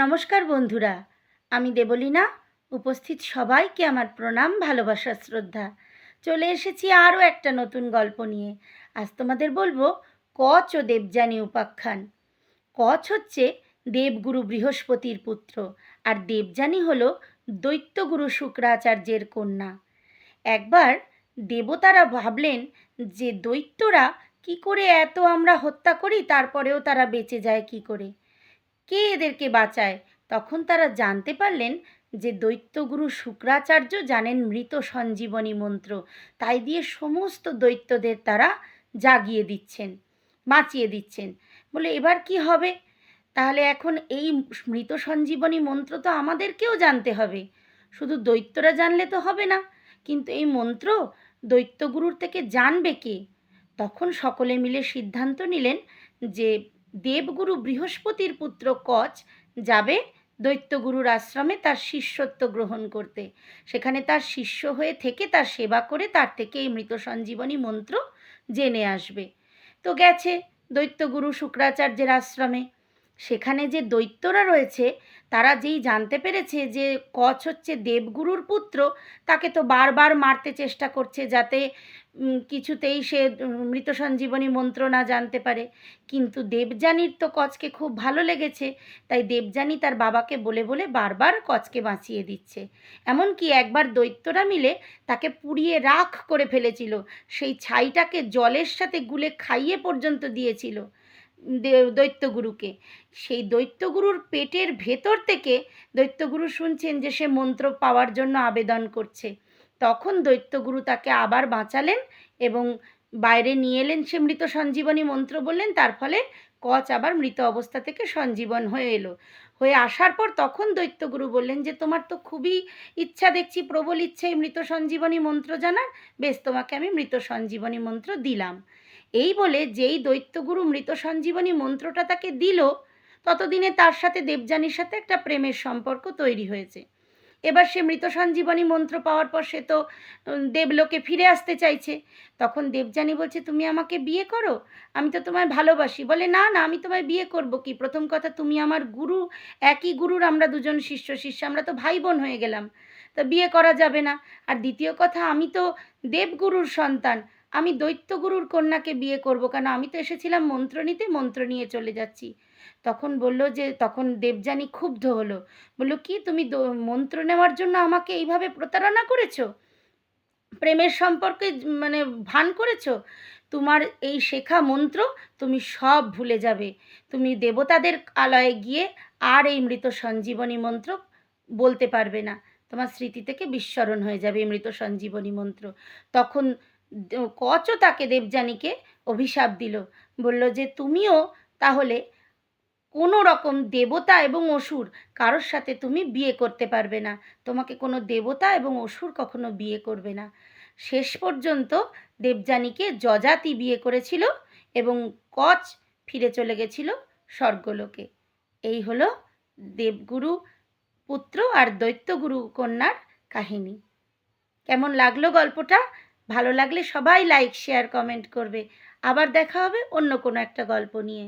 নমস্কার বন্ধুরা, আমি দেবলীনা। উপস্থিত সবাইকে আমার প্রণাম, ভালোবাসা, শ্রদ্ধা। চলে এসেছি আরও একটা নতুন গল্প নিয়ে। আজ তোমাদের বলবো কচ ও দেবযানী উপাখ্যান। কচ হচ্ছে দেবগুরু বৃহস্পতির পুত্র, আর দেবযানী হলো দৈত্যগুরু শুক্রাচার্যের কন্যা। একবার দেবতারা ভাবলেন যে দৈত্যরা কি করে এত আমরা হত্যা করি, তারপরেও তারা বেঁচে যায় কি করে, কে এদেরকে বাঁচায়। তখন তারা জানতে পারলেন যে দৈত্যগুরু শুক্রাচার্য জানেন মৃত সঞ্জীবনী মন্ত্র, তাই দিয়ে সমস্ত দৈত্যদের তারা জাগিয়ে দিচ্ছেন, বাঁচিয়ে দিচ্ছেন। বলে এবার কি হবে? তাহলে এখন এই মৃত সঞ্জীবনী মন্ত্র তো আমাদেরকেও জানতে হবে, শুধু দৈত্যরা জানলে তো হবে না। কিন্তু এই মন্ত্র দৈত্যগুরুর থেকে জানবে কে? তখন সকলে মিলে সিদ্ধান্ত নিলেন যে দেবগুরু বৃহস্পতির পুত্র কচ যাবে দৈত্যগুরুর আশ্রমে তার শিষ্যত্ব গ্রহণ করতে। সেখানে তার শিষ্য হয়ে থেকে তার সেবা করে তার থেকে এই মৃত সঞ্জীবনী মন্ত্র জেনে আসবে। তো গেছে দৈত্যগুরু শুক্রাচার্যের আশ্রমে। সেখানে যে দৈত্যরা রয়েছে তারা যেই জানতে পেরেছে যে কচ হচ্ছে দেবগুরুর পুত্র, তাকে তো বারবার মারতে চেষ্টা করছে যাতে কিছুতেই সে মৃত সঞ্জীবনী মন্ত্র না জানতে পারে। কিন্তু দেবযানীর তো কচকে খুব ভালো লেগেছে, তাই দেবযানী তার বাবাকে বলে বলে বারবার কচকে বাঁচিয়ে দিচ্ছে। এমনকি একবার দৈত্যরা মিলে তাকে পুড়িয়ে রাখ করে ফেলেছিল, সেই ছাইটাকে জলের সাথে গুলে খাইয়ে পর্যন্ত দিয়েছিল দৈত্যগুরুকে। সেই দৈত্যগুরুর পেটের ভেতর থেকে দৈত্যগুরু শুনছেন যে সে মন্ত্র পাওয়ার জন্য আবেদন করছে। তখন দৈত্যগুরু তাকে আবার বাঁচালেন এবং বাইরে নিয়ে এলেন। সে মৃত সঞ্জীবনী মন্ত্র বললেন, তার ফলে কচ আবার মৃত অবস্থা থেকে সঞ্জীবন হয়ে এলো। হয়ে আসার পর তখন দৈত্যগুরু বললেন যে তোমার তো খুবই ইচ্ছা দেখছি, প্রবল ইচ্ছে এই মৃত সঞ্জীবনী মন্ত্র জানার, বেশ তোমাকে আমি মৃত সঞ্জীবনী মন্ত্র দিলাম। এই বলে যেই দৈত্যগুরু মৃত সঞ্জীবনী মন্ত্রটা তাকে দিল, ততদিনে তার সাথে দেবযানীর সাথে একটা প্রেমের সম্পর্ক তৈরি হয়েছে। এবার সে মৃত সঞ্জীবনী মন্ত্র পাওয়ার পর সে তো দেবলোকে ফিরে আসতে চাইছে। তখন দেবযানী বলছে, তুমি আমাকে বিয়ে করো, আমি তো তোমায় ভালোবাসি। বলে, না না, আমি তোমায় বিয়ে করব কি? প্রথম কথা, তুমি আমার গুরু, একই গুরুর আমরা দুজন শিষ্য, আমরা তো ভাই বোন হয়ে গেলাম, তা বিয়ে করা যাবে না। আর দ্বিতীয় কথা, আমি তো দেবগুরুর সন্তান, আমি দৈত্যগুরুর কন্যাকে বিয়ে করব কেন? আমি তো এসেছিলাম মন্ত্র নিতে, মন্ত্র নিয়ে চলে যাচ্ছি। তখন দেবযানী ক্ষুব্ধ হলো, বলল, কি তুমি মন্ত্র নেওয়ার জন্য আমাকে এইভাবে প্রতারণা করেছো, প্রেমের সম্পর্কে মানে ভান করেছো? তোমার এই শেখা মন্ত্র তুমি সব ভুলে যাবে। তুমি দেবতাদের আলয়ে গিয়ে আর এই মৃত সঞ্জীবনী মন্ত্র বলতে পারবে না, তোমার স্মৃতি থেকে বিস্মরণ হয়ে যাবে এই মৃত সঞ্জীবনী মন্ত্র। তখন কচও তাকে, দেবযানীকে অভিশাপ দিল, বলল যে তুমিও তাহলে কোনো রকম দেবতা এবং অসুর কারোর সাথে তুমি বিয়ে করতে পারবে না, তোমাকে কোনো দেবতা এবং অসুর কখনো বিয়ে করবে না। শেষ পর্যন্ত দেবযানীকে যযাতি বিয়ে করেছিল এবং কচ ফিরে চলে গেছিল স্বর্গলোকে। এই হলো দেবগুরু পুত্র আর দৈত্যগুরু কন্যার কাহিনী। কেমন লাগলো গল্পটা? ভালো লাগলে সবাই লাইক, শেয়ার, কমেন্ট করবে। আবার দেখা হবে অন্য কোনো একটা গল্প নিয়ে।